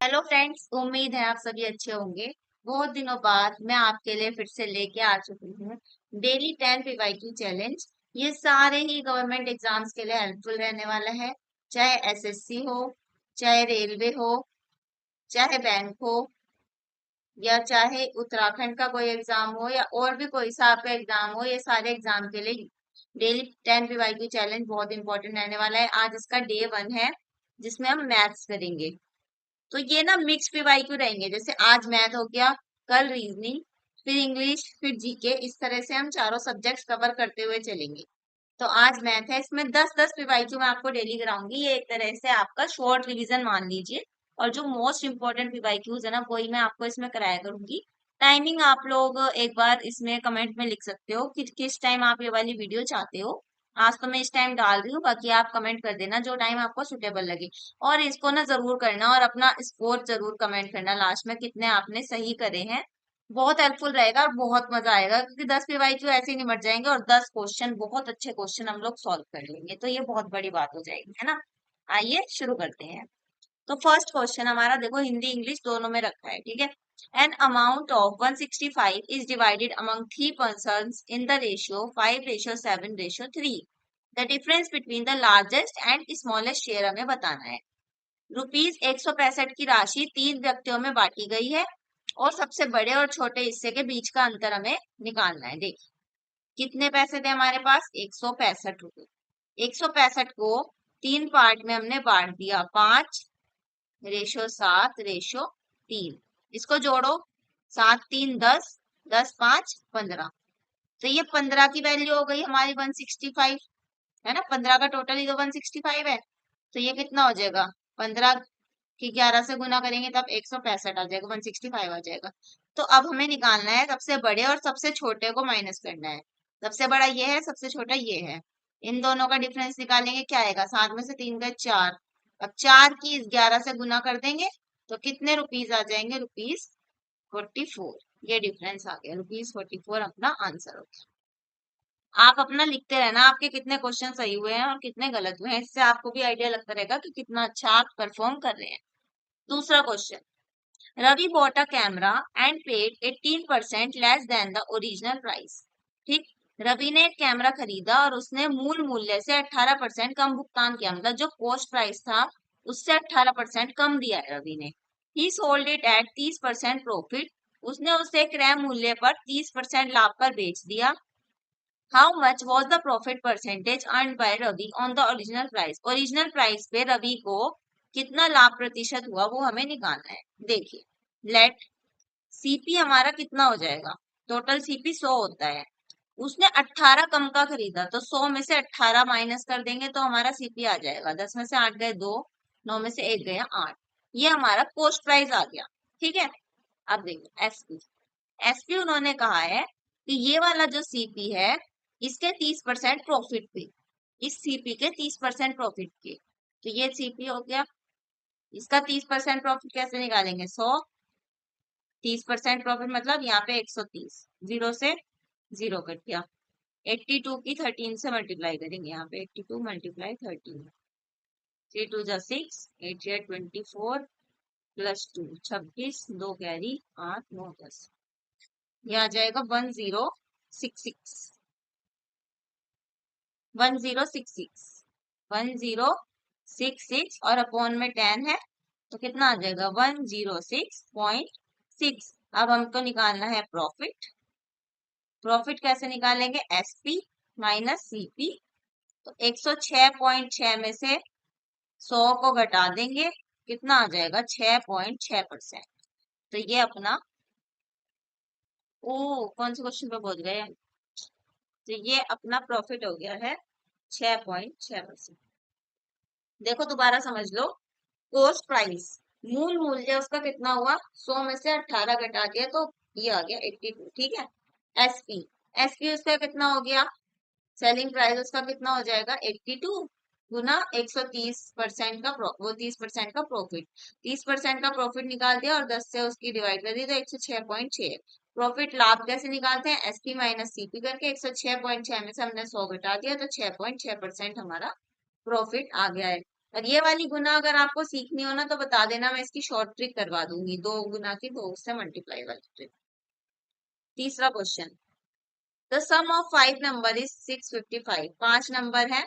Hello friends, उम्मीद है आप सभी अच्छे होंगे। बहुत दिनों बाद मैं आपके लिए फिर से लेके आ चुकी हूँ डेली 10 पीवाईक्यू चैलेंज। ये सारे ही गवर्नमेंट एग्जाम्स के लिए हेल्पफुल रहने वाला है। चाहे एसएससी हो, चाहे रेलवे हो, चाहे बैंक हो, या चाहे उत्तराखंड का कोई एग्जाम हो, या और भी कोई सा आपका एग्जाम हो, ये सारे एग्जाम के लिए डेली 10 पीवाईक्यू चैलेंज बहुत इंपॉर्टेंट रहने वाला है। आज इसका डे 1 है जिसमें हम मैथ्स करेंगे। तो ये ना मिक्स पीवाईक्यू रहेंगे, जैसे आज मैथ हो गया, कल रीजनिंग, फिर इंग्लिश, फिर जीके। इस तरह से हम चारों सब्जेक्ट्स कवर करते हुए चलेंगे। तो आज मैथ है, इसमें 10-10 पीवाईक्यू मैं आपको डेली कराऊंगी। ये एक तरह से आपका शॉर्ट रिवीजन मान लीजिए। और जो मोस्ट इंपॉर्टेंट पीवाईक्यूज है ना, वही मैं आपको इसमें कराया करूंगी। टाइमिंग आप लोग एक बार इसमें कमेंट में लिख सकते हो कि किस टाइम आप ये वाली वीडियो चाहते हो। आज तो मैं इस टाइम डाल रही हूँ, बाकी आप कमेंट कर देना जो टाइम आपको सुटेबल लगे। और इसको ना जरूर करना और अपना स्कोर जरूर कमेंट करना लास्ट में, कितने आपने सही करे हैं। बहुत हेल्पफुल रहेगा और बहुत मजा आएगा, क्योंकि 10 पीवाईक्यू ऐसे ही निमट जाएंगे और 10 क्वेश्चन, बहुत अच्छे क्वेश्चन हम लोग सॉल्व कर लेंगे। तो ये बहुत बड़ी बात हो जाएगी, है ना। आइए शुरू करते हैं। तो फर्स्ट क्वेश्चन हमारा देखो, हिंदी इंग्लिश दोनों में रखा है, ठीक है। An amount of 165 is divided among 3 persons in the ratio 5:7:3। The difference between the largest and smallest share हमें बताना है। ₹165 की राशि 3 व्यक्तियों में बांटी गई है और सबसे बड़े और छोटे हिस्से के बीच का अंतर हमें निकालना है। देखिए, कितने पैसे थे हमारे पास? ₹165। 165 को 3 पार्ट में हमने बांट दिया, 5:7:3। इसको जोड़ो, 7×3 = 10, 10×5 = 15। तो ये 15 की वैल्यू हो गई हमारी 165, है ना। 15 का टोटल ही तो 165 है। तो ये कितना हो जाएगा? 15 कि 11 से गुना करेंगे तब 165 आ जाएगा, 165 आ जाएगा। तो अब हमें निकालना है सबसे बड़े और सबसे छोटे को माइनस करना है। सबसे बड़ा ये है, सबसे छोटा ये है। इन दोनों का डिफरेंस निकालेंगे, क्या आएगा? 7 में से 3 गए 4। अब 4 की इस 11 से गुना कर देंगे तो कितने रुपीज आ जाएंगे? ₹44। ये डिफरेंस आ गया, ₹44 अपना आंसर हो गया। आप अपना लिखते रहना आपके कितने क्वेश्चन सही हुए हैं और कितने गलत हुए हैं, इससे आपको भी आइडिया लगता रहेगा कि कितना अच्छा आप परफॉर्म कर रहे हैं। दूसरा question, Ravi bought a camera and paid 18% less than the original price। ठीक, रवि ने एक कैमरा खरीदा और उसने मूल मूल्य से 18% कम भुगतान किया, मतलब जो कॉस्ट प्राइस था उससे 18% कम दिया है रवि ने। He sold it at 30% profit. उसने उसे क्रय मूल्य पर 30% लाभ पर बेच दिया। How much was the profit percentage earned by Ravi on the original price? Original price पे रवि को कितना लाभ प्रतिशत हुआ वो हमें निकालना है। देखिए, लेट सीपी हमारा कितना हो जाएगा? टोटल सीपी 100 होता है। उसने 18 कम का खरीदा, तो 100 में से 18 माइनस कर देंगे तो हमारा सीपी आ जाएगा। 10 में से 8 गए 2, 9 में से 1 गया 8। ये हमारा कॉस्ट प्राइस आ गया, ठीक है। अब देखो एसपी। एसपी उन्होंने कहा है कि ये वाला जो सीपी है इसके 30% प्रॉफिट पे, इस सीपी के 30% प्रॉफिट के। तो ये सीपी हो गया, इसका 30% प्रॉफिट कैसे निकालेंगे? 100, 30% प्रॉफिट मतलब यहाँ पे 130, 0 से 0 कट गया। 82 की 13 से मल्टीप्लाई करेंगे, यहाँ पे 82 × 13, 3 2 जा 6, 8 या 24 प्लस 2 26, 2 कैरी 8 9 10, ये आ जाएगा 1066, 1066, 1066 और अपॉन में 10 है तो कितना आ जाएगा? 106.6। अब हमको निकालना है प्रॉफिट। प्रॉफिट कैसे निकालेंगे? SP minus CP. तो 106.6 में से 100 को घटा देंगे, कितना आ जाएगा? 6.6%। तो ये अपना, ओ कौन से क्वेश्चन पे पहुंच गए? तो ये अपना प्रॉफिट हो गया है 6.6%। देखो दोबारा समझ लो, कॉस्ट प्राइस मूल मूल्य उसका कितना हुआ? 100 में से 18 घटा दिया तो ये आ गया 82, ठीक है। एसपी, एसपी उसका कितना हो गया? सेलिंग प्राइस उसका कितना हो जाएगा? 82 गुना 130% का वो 30% का प्रॉफिट। 30% का प्रॉफिट निकाल दिया और 10 से उसकी डिवाइड कर दी तो 106.6। प्रॉफिट लाभ कैसे निकालते हैं? एसपी माइनस सीपी करके। 106.6 में से हमने 100 घटा दिया तो 6.6% हमारा प्रॉफिट आ गया है। और ये वाली गुना अगर आपको सीखनी हो ना तो बता देना, मैं इसकी शॉर्ट ट्रिक करवा दूंगी, 2 गुना की 2 से मल्टीप्लाई वाली ट्रिक। तीसरा question, the sum of 5 number is 655। 5 number है,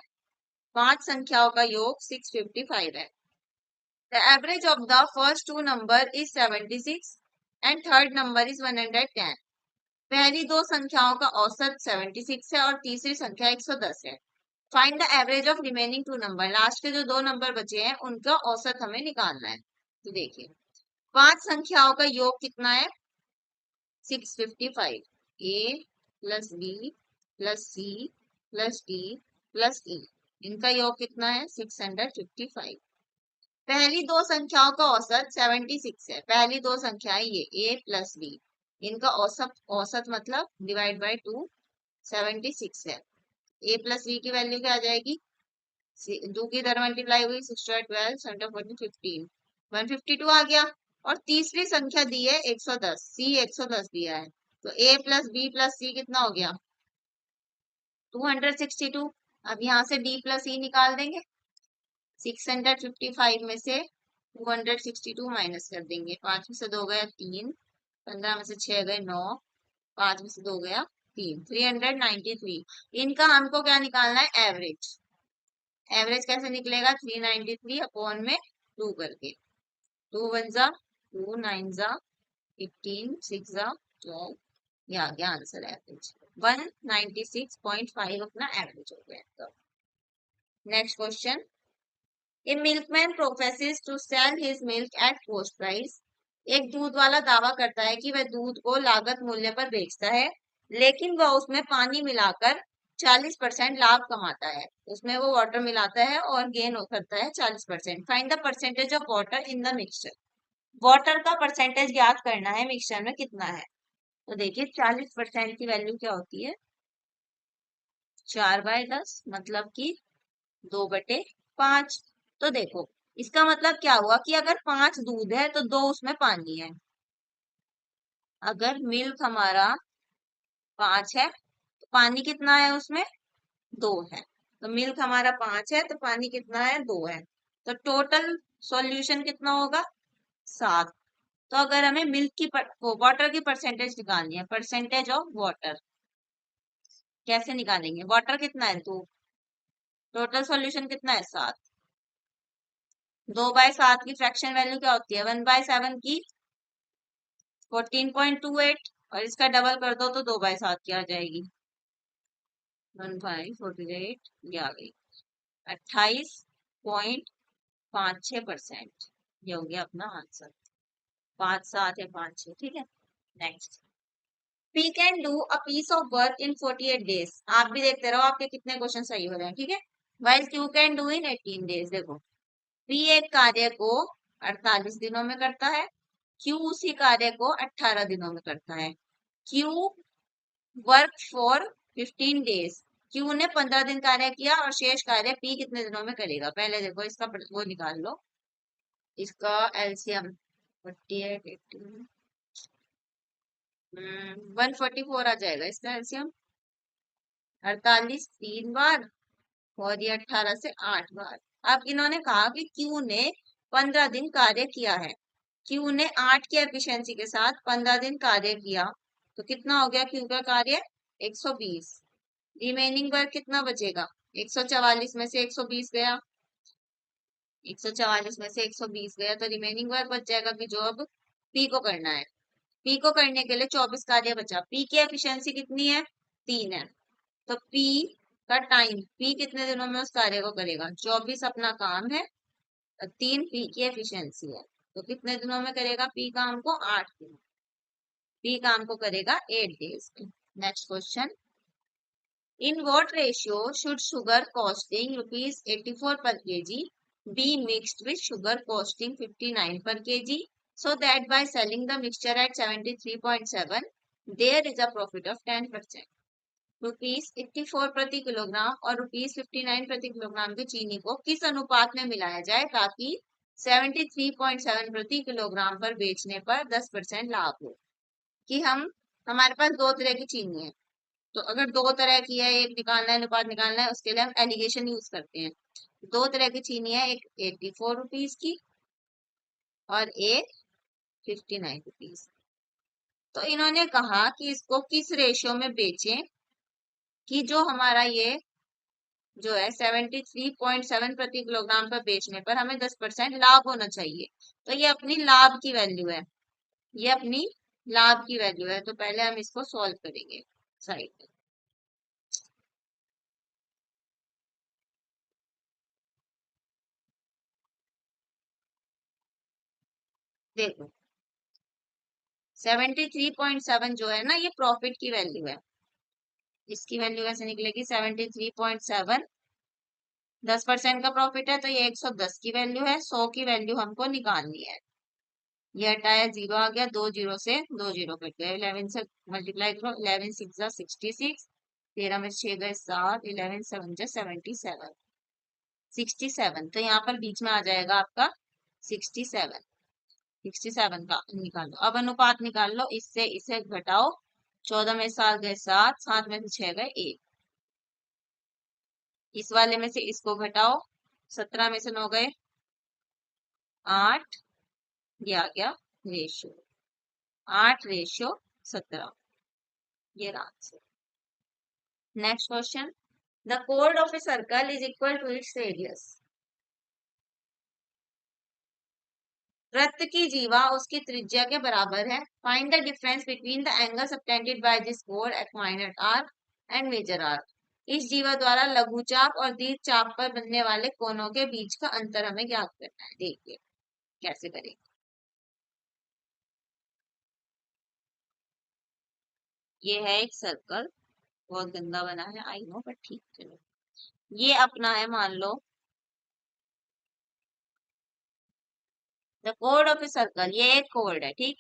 5 संख्याओं का योग 655 है। The average of the first 2 number is 76 and third number is 110। पहली 2 संख्याओं का औसत 76 है और तीसरी संख्या 110 है। Find the average of remaining 2 number. Last के जो 2 नंबर बचे हैं उनका औसत हमें निकालना है। तो देखिए 5 संख्याओं का योग कितना है, 655। A plus b plus c plus d plus e, इनका योग कितना है 655। पहली 2 संख्याओं का औसत 76 है। पहली 2 संख्याएं ये ए प्लस बी, इनका औसत, औसत मतलब डिवाइड बाय 2, 76 है। ए प्लस बी की वैल्यू क्या आ जाएगी, 2 की इधर मल्टीप्लाई हुई, 6 12 7 14 15, 152 आ गया। और तीसरी संख्या दी है 110, सी 110 दिया है, तो ए प्लस बी प्लस सी कितना हो गया 262। अब यहाँ से डी प्लस ई निकाल देंगे, 655 में से 262 माइनस कर देंगे, 5 में से 2 गया 3, 15 में से 6 गए 9, 5 में से 2 गया 3, 393। इनका हमको क्या निकालना है, एवरेज। एवरेज कैसे निकलेगा, 393 अपॉन में 2 करके, 2 1 जा 2, 9 जा 15, 6 जा 12, ये आ गया आंसर एवरेज। 196.5 अपना एवरेज हो गया। तो next question, a milkman professes to sell his milk at cost price. एक दूध वाला दावा करता है कि वह दूध को लागत मूल्य पर बेचता है, लेकिन वह उसमें पानी मिलाकर 40% लाभ कमाता है। उसमें वो वाटर मिलाता है और गेन करता है 40%। Find the percentage of water in the mixture. Water का परसेंटेज ज्ञात करना है, मिक्सचर में कितना है। तो देखिए 40% की वैल्यू क्या होती है, 4/10, मतलब कि 2/5। तो देखो इसका मतलब क्या हुआ कि अगर 5 दूध है तो 2 उसमें पानी है। अगर मिल्क हमारा 5 है तो पानी कितना है उसमें 2 है। तो मिल्क हमारा 5 है तो पानी कितना है 2 है। तो टोटल सॉल्यूशन कितना होगा 7। तो अगर हमें मिल्क की वाटर की परसेंटेज निकालनी है, परसेंटेज ऑफ वाटर कैसे निकालेंगे, वाटर कितना है 2, टोटल सॉल्यूशन कितना है 7। 2/7 की फ्रैक्शन वैल्यू क्या होती है, 1/7 की 14.28, और इसका डबल कर दो तो 2/7 की आ जाएगी, 1/48, ये आ गई 28.56%। ये हो गया अपना आंसर, 5 7 या 5 6, ठीक है। Next, P can do a piece of work in 48 days. आप भी देखते रहो आपके कितने क्वेश्चन सही हो रहे हैं, ठीक है। While Q can do in 18 days. देखो P एक कार्य को 48 दिनों में करता है, Q उसी कार्य को 18 दिनों में करता है। Q work for 15 days, Q ने 15 दिन कार्य किया और शेष कार्य P कितने दिनों में करेगा। पहले देखो इसका वो निकाल लो, इसका एलसीएम 48 18 144 आ जाएगा इसका एलसीएम। 48 3 बार और ये 18 से 8 बार। अब इन्होंने कहा कि Q ने 15 दिन कार्य किया है, Q ने 8 की एफिशिएंसी के साथ 15 दिन कार्य किया, तो कितना हो गया Q का कार्य 120। रिमेनिंग वर्क कितना बचेगा, 144 में से 120 गया, 144 में से 120 गया, तो रिमेनिंग वर्क बच जाएगा कि जो अब P को करना है। P को करने के लिए 24 कार्य बचा। P की एफिशिएंसी कितनी है 3 है, तो P का टाइम, P कितने दिनों में उस कार्य को करेगा, 24 अपना काम है, 3 P की एफिशिएंसी है, तो कितने दिनों में करेगा P काम को 8 दिन। P काम को करेगा 8 डेज में। Next question, in what ratio should sugar costing ₹84 per kg be mixed with sugar costing 59 per kg so that by selling the mixture at 73.7 there is a profit of 10%। ₹84 प्रति kilogram और ₹59 प्रति kilogram की चीनी को किस अनुपात में मिलाया जाए ताकि 73.7 प्रति किलोग्राम पर बेचने पर 10% लाभ हो। कि हमारे पास 2 तरह की चीनी है, तो अगर 2 तरह की है, एक निकालना है अनुपात निकालना है, उसके लिए हम एलिगेशन यूज करते हैं। दो तरह की चीनी है, एक 84 रुपीज की और एक 59 रुपीज। तो इन्होंने कहा कि इसको किस रेशियो में बेचें कि जो हमारा ये जो है 73.7 प्रति किलोग्राम पर बेचने पर हमें 10% लाभ होना चाहिए। तो ये अपनी लाभ की वैल्यू है, ये अपनी लाभ की वैल्यू है। तो पहले हम इसको सॉल्व करेंगे साइड में। देखो 73.7 जो है ना, ये प्रॉफिट की वैल्यू है। इसकी वैल्यू कैसे निकलेगी? 73.7 10% का प्रॉफिट है, तो ये 110 की वैल्यू है। 100 की वैल्यू हमको निकालनी है। ये हटाया, जीरो आ गया, 2 जीरो से 2 जीरो कट गए। 11 से मल्टीप्लाई करो, 11 6 जा 66, 13 में 6 गए 7, 11 7 जा 77, 67। तो यहाँ पर बीच में आ जाएगा आपका 67। 67 का निकालो, अब अनुपात निकाल लो, इससे इसे घटाओ। 14 में 7 गए 7, 7 में से 6 गए 1। इस वाले में से इसको घटाओ, 17 में से 9 गए 8, ये आ गया रेशियो 8:17। ये answer. Next question, the chord of a circle is equal to its radius। वृत्त की जीवा उसकी त्रिज्या के बराबर है। Find the difference between the angle subtended by this chord at minor arc and major arc. इस जीवा द्वारा लघु चाप और दीर्घ चाप पर बनने वाले कोणों के बीच का अंतर हमें ज्ञात करना है। देखिए कैसे करेंगे। ये है एक सर्कल, बहुत गंदा बना है आई नो, बट ठीक चलो। ये अपना है, मान लो the chord of a circle, ये एक chord है, ठीक।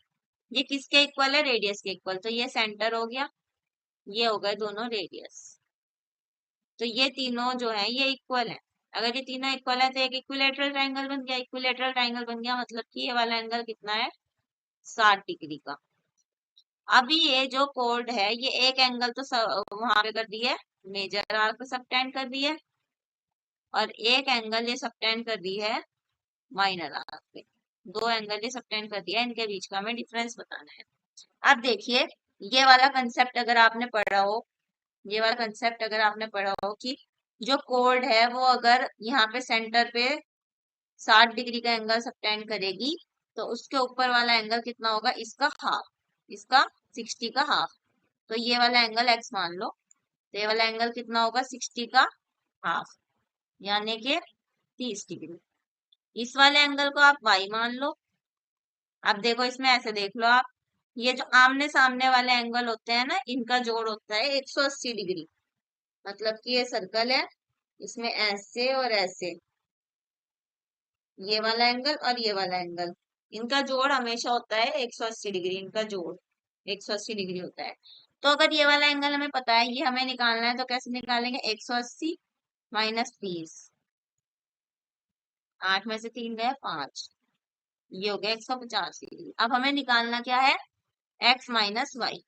ये किसके इक्वल है? रेडियस के इक्वल। तो ये सेंटर हो गया, ये हो गए दोनों रेडियस। तो ये तीनों जो है ये इक्वल है। अगर ये तीनों इक्वल है तो एक इक्विलेटरल ट्रायंगल बन गया। इक्विलेटरल ट्रायंगल बन गया मतलब कि ये वाला एंगल कितना है? 60 डिग्री का। अभी ये जो कोड है ये एक एंगल तो वहां पे कर दी है, मेजर आर्क पे सबटेंड कर दी है, और एक एंगल ये सबटेंड कर दी है माइनर आर्क पे। दो एंगल ये सबटेंड कर दिया है, इनके बीच का हमें डिफरेंस बताना है। अब देखिए, ये वाला कंसेप्ट अगर आपने पढ़ा हो, ये वाला कंसेप्ट अगर आपने पढ़ा हो कि जो कोड है वो अगर यहाँ पे सेंटर पे 60 डिग्री का एंगल सबटेंड करेगी, तो उसके ऊपर वाला एंगल कितना होगा? इसका हाफ, इसका 60 का हाफ। तो ये वाला एंगल एक्स मान लो, तो ये वाला एंगल कितना होगा? 60 का हाफ, यानी कि 30 डिग्री। इस वाले एंगल को आप वाई मान लो। अब देखो इसमें ऐसे देख लो आप, ये जो आमने सामने वाले एंगल होते हैं ना, इनका जोड़ होता है 180 डिग्री। मतलब कि ये सर्कल है, इसमें ऐसे और ऐसे, ये वाला एंगल और ये वाला एंगल, इनका जोड़ हमेशा होता है 180 डिग्री। इनका जोड़ 180 डिग्री होता है। तो अगर ये वाला एंगल हमें पता है, ये हमें निकालना है, तो कैसे निकालेंगे? 180 माइनस 30, 8 में से 3 गए 5, ये हो गया 185 डिग्री। अब हमें निकालना क्या है? X minus y,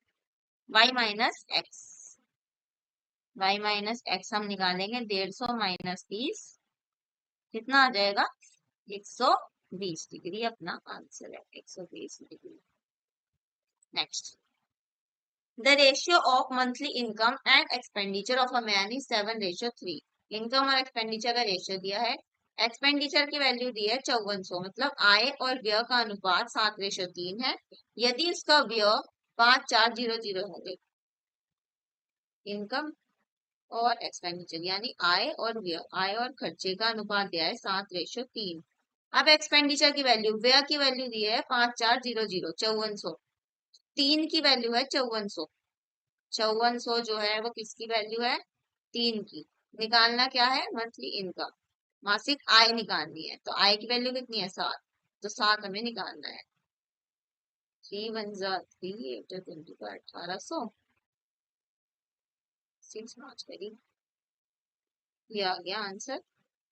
y minus x, y minus x हम निकालेंगे। 150 माइनस 30 कितना आ जाएगा? 120 डिग्री। अपना आंसर है 120 degree. Next, the ratio of monthly income and expenditure of a man is 7:3। Income और एक्सपेंडिचर का रेशियो दिया है। एक्सपेंडिचर की वैल्यू दी है 5400, मतलब आय और व्यय का अनुपात 7:3 है। यदि इसका व्यय 5400 है, इनकम और एक्सपेंडिचर यानी आय और व्यय, आय और खर्चे का अनुपात दिया है 7:3। अब एक्सपेंडिचर की वैल्यू, व्यय की वैल्यू दी है 5400, 5400, 3 की वैल्यू है 5400। 5400 जो है वो किसकी वैल्यू है? 3 की। निकालना क्या है? मंथली इनकम, मासिक आय निकालनी है। तो आय की वैल्यू कितनी है? 7। तो 7 हमें निकालना है। 3 1 3 8 20 का 1800, 6 मार्च करी, ये आ गया आंसर।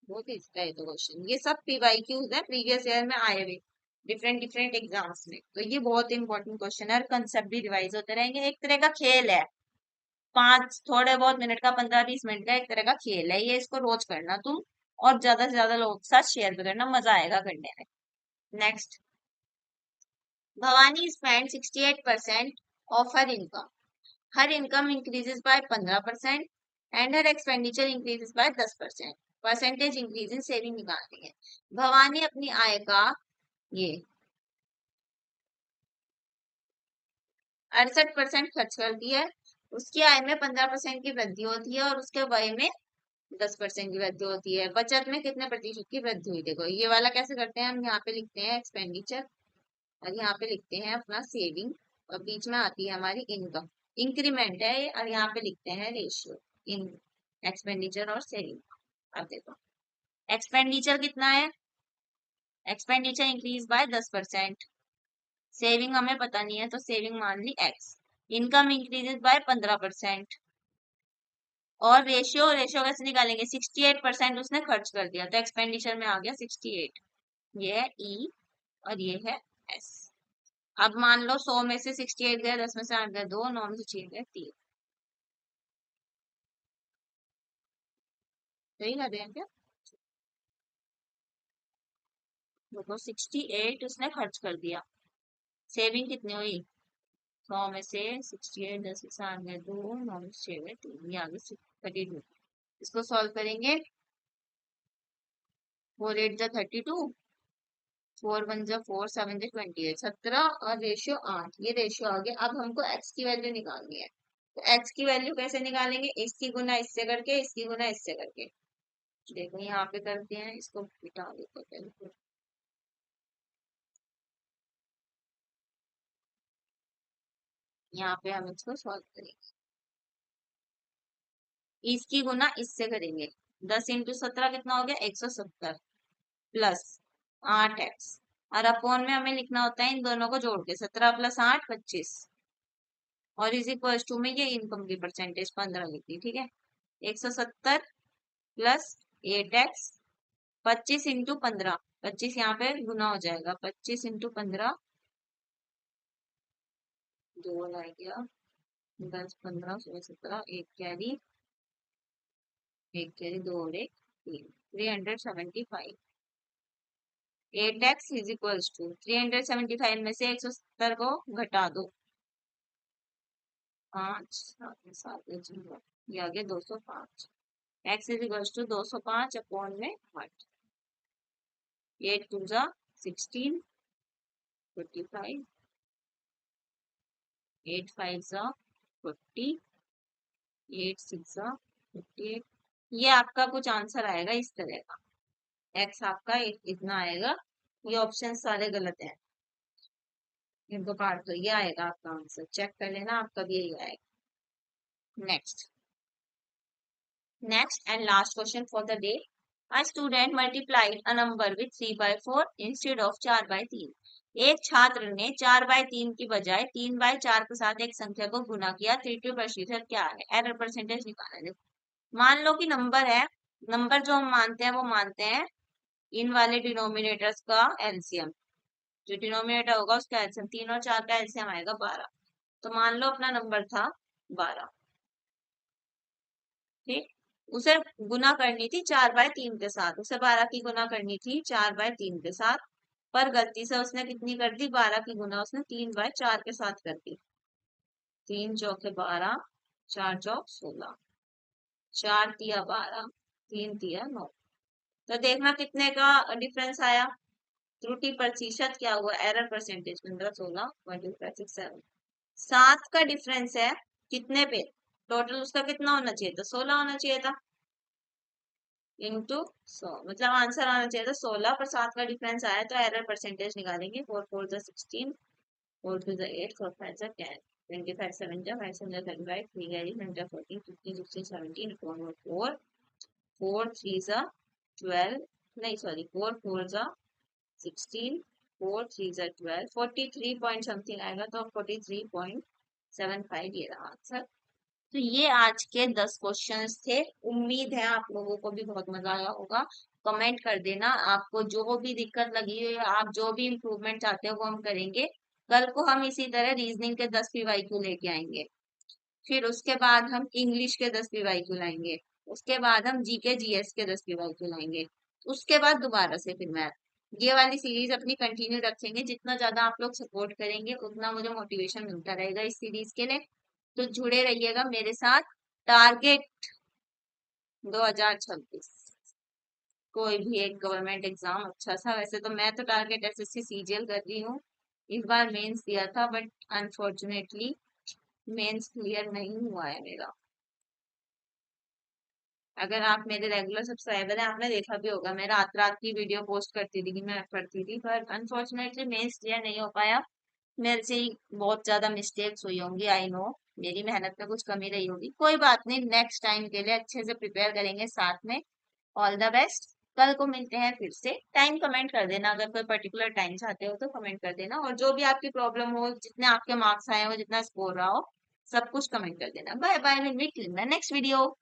बहुत इजी है तो क्वेश्चन, ये सब PYQs है, प्रीवियस ईयर में आए हुए डिफरेंट डिफरेंट एग्जाम्स में। तो ये बहुत इंपॉर्टेंट क्वेश्चन है और कंसेप्ट भी रिवाइज होते रहेंगे। एक तरह का खेल है, 5 थोड़े बहुत मिनट का, 15-20 मिनट का एक तरह का खेल है ये। इसको रोज करना तुम, और ज्यादा से ज्यादा लोगों के साथ शेयर भी करना, मजा आएगा करने में। Next, Bhavani spend 68% of her income, her income increases by 15% and her expenditure increases by 10%, percentage increase in saving निकालनी है। भवानी अपनी आय का ये 68% खर्च करती है, उसकी आय में 15% की वृद्धि होती है और उसके व्यय में 10% की वृद्धि होती है। बचत में कितने प्रतिशत की वृद्धि हुई? देखो ये वाला कैसे करते हैं हम, यहाँ पे लिखते हैं एक्सपेंडिचर और यहाँ पे लिखते हैं अपना सेविंग और बीच में आती है हमारी इनकम, इंक्रीमेंट है ये, और यहाँ पे लिखते हैं रेशियो इन एक्सपेंडिचर और सेविंग। अब देखो एक्सपेंडिचर कितना है, एक्सपेंडिचर इंक्रीज बाय 10%, सेविंग हमें पता नहीं है तो सेविंग मान ली एक्स, इनकम इंक्रीजेस बाय 15%, और रेशियो, रेशियो कैसे निकालेंगे, 68% उसने खर्च कर दिया तो एक्सपेंडिचर में आ गया 68, ये है ई और ये है एस। अब मान लो 100 में से 68 गए, 10 में से 8 गए 2, 9 में से 6 गए 3, सही कर रहे हैं क्या? देखो 68 उसने खर्च कर दिया, सेविंग कितनी हुई, 100 में से 68, 10 में से 8 गए 2, 9 में से 6 गए 3, ये आ गई 32। इसको सॉल्व करेंगे, 4 8 जा 32, 4 1 जा 4, 7 जा 28, 17 और रेशियो 8, ये रेशियो आ गया। अब हमको एक्स की वैल्यू निकालनी है, तो एक्स की वैल्यू कैसे निकालेंगे, इसकी गुना इससे करके, इसकी गुना इससे करके। देखो यहाँ पे करते हैं, इसको मिटा देते हैं पहले। यहाँ पे हम इसको सॉल्व करेंगे, इसकी गुना इससे करेंगे, 10 × 17 कितना हो गया 170 प्लस 8x, और अपॉन में हमें लिखना होता है इन दोनों को जोड़ के, 17 + 8 25, और इज इक्वल टू में ये इनकम की परसेंटेज 15 लिखी, ठीक है। 170 प्लस 8x, 25 × 15, 25 यहाँ पे गुना हो जाएगा, 25 × 15, 2 आ गया, 10 15 16 17, एक कैरी 2 और एक 3, 375। 8x इज इक्वल्स टू 375 में से 170 को घटा दो, 5 7 7 0, ये आ गया 205। x is equals to 205 upon में 8, 8 2 जा 16, 45, 8 5 जा 40, 8 6 जा 58। ये आपका कुछ आंसर आएगा इस तरह का, x आपका इतना आएगा, ये ऑप्शन सारे गलत हैं, इनको काट दो, ये आएगा आपका आंसर, चेक कर लेना आपका भी यही आएगा। Next, next and last question for the day, a student multiplied a number with 3/4 instead of 4/3, एक छात्र ने 4/3 की बजाय 3/4 के साथ एक संख्या को गुना किया, तृतीय प्रतिशत क्या है, एरर परसेंटेज निकालना है। मान लो कि नंबर है, नंबर जो हम मानते हैं वो मानते हैं इन वाले डिनोमिनेटर्स का एलसीएम, जो डिनोमिनेटर होगा उसका एलसीएम, 3 और 4 का एलसीएम आएगा 12, तो मान लो अपना नंबर था 12, ठीक, उसे गुना करनी थी 4/3 के साथ, उसे 12 की गुना करनी थी 4/3 के साथ, पर गलती से उसने कितनी कर दी, 12 की गुना उसने 3/4 के साथ कर दी, 3 चौके 12, 4 चौक 16, 4 तिया 12, 3 तिया 9, तो देखना कितने का डिफरेंस आया, त्रुटि प्रतिशत क्या हुआ, एरर परसेंटेज 15 16 1 6 7, 7 का डिफरेंस है कितने पे, टोटल उसका कितना होना चाहिए था, 16 होना चाहिए था, इंटू 100, मतलब आंसर आना चाहिए था 16, पर 7 का डिफरेंस आया तो एरर परसेंटेज निकालेंगे, 4 4 जा 16, 4 2 जा 8, 4 5 जा 10, 25 7 जा 5 7 जा 35, 3 कैरी 10 जा 14, 15 16 17, 4 4 3 जा 12, नहीं सॉरी 4 4 जा 16, 4 3 जा 12, 43 पॉइंट समथिंग आएगा, तो 43.75 ये रहा आंसर। तो ये आज के 10 क्वेश्चंस थे, उम्मीद है आप लोगों को भी बहुत मजा आया होगा। कमेंट कर देना आपको जो भी दिक्कत लगी है, आप जो भी इम्प्रूवमेंट चाहते हो वो हम करेंगे। कल को हम इसी तरह रीजनिंग के 10 पीवाईक्यू लेके आएंगे, फिर उसके बाद हम इंग्लिश के 10 पीवाईक्यू लाएंगे, उसके बाद हम जीके जीएस के 10 पीवाईक्यू लाएंगे। उसके बाद दोबारा से फिर मैथ। ये वाली सीरीज अपनी कंटिन्यू रखेंगे, जितना ज्यादा आप लोग सपोर्ट करेंगे उतना मुझे मोटिवेशन मिलता रहेगा इस सीरीज के लिए। तो जुड़े रहिएगा मेरे साथ। टारगेट 2026, कोई भी एक गवर्नमेंट एग्जाम अच्छा सा। वैसे तो मैं तो टारगेट एसएससी सीजीएल कर रही हूँ, इस बार मेंस दिया था बट अनफॉर्चुनेटली मेंस क्लियर नहीं हुआ है मेरा। अगर आप मेरे रेगुलर सब्सक्राइबर हैं, आपने देखा भी होगा मैं रात रात की वीडियो पोस्ट करती थी कि मैं पढ़ती थी, पर अनफॉर्चुनेटली मेंस क्लियर नहीं हो पाया। मेरे से ही बहुत ज्यादा मिस्टेक्स हुई होंगी, आई नो मेरी मेहनत में कुछ कमी रही होगी। कोई बात नहीं, नेक्स्ट टाइम के लिए अच्छे से प्रिपेयर करेंगे साथ में। All the best. कल को मिलते हैं फिर से। टाइम कमेंट कर देना, अगर कोई पर्टिकुलर टाइम चाहते हो तो कमेंट कर देना, और जो भी आपकी प्रॉब्लम हो, जितने आपके मार्क्स आए हो, जितना स्कोर रहा हो, सब कुछ कमेंट कर देना। Bye bye, will meet in the next video.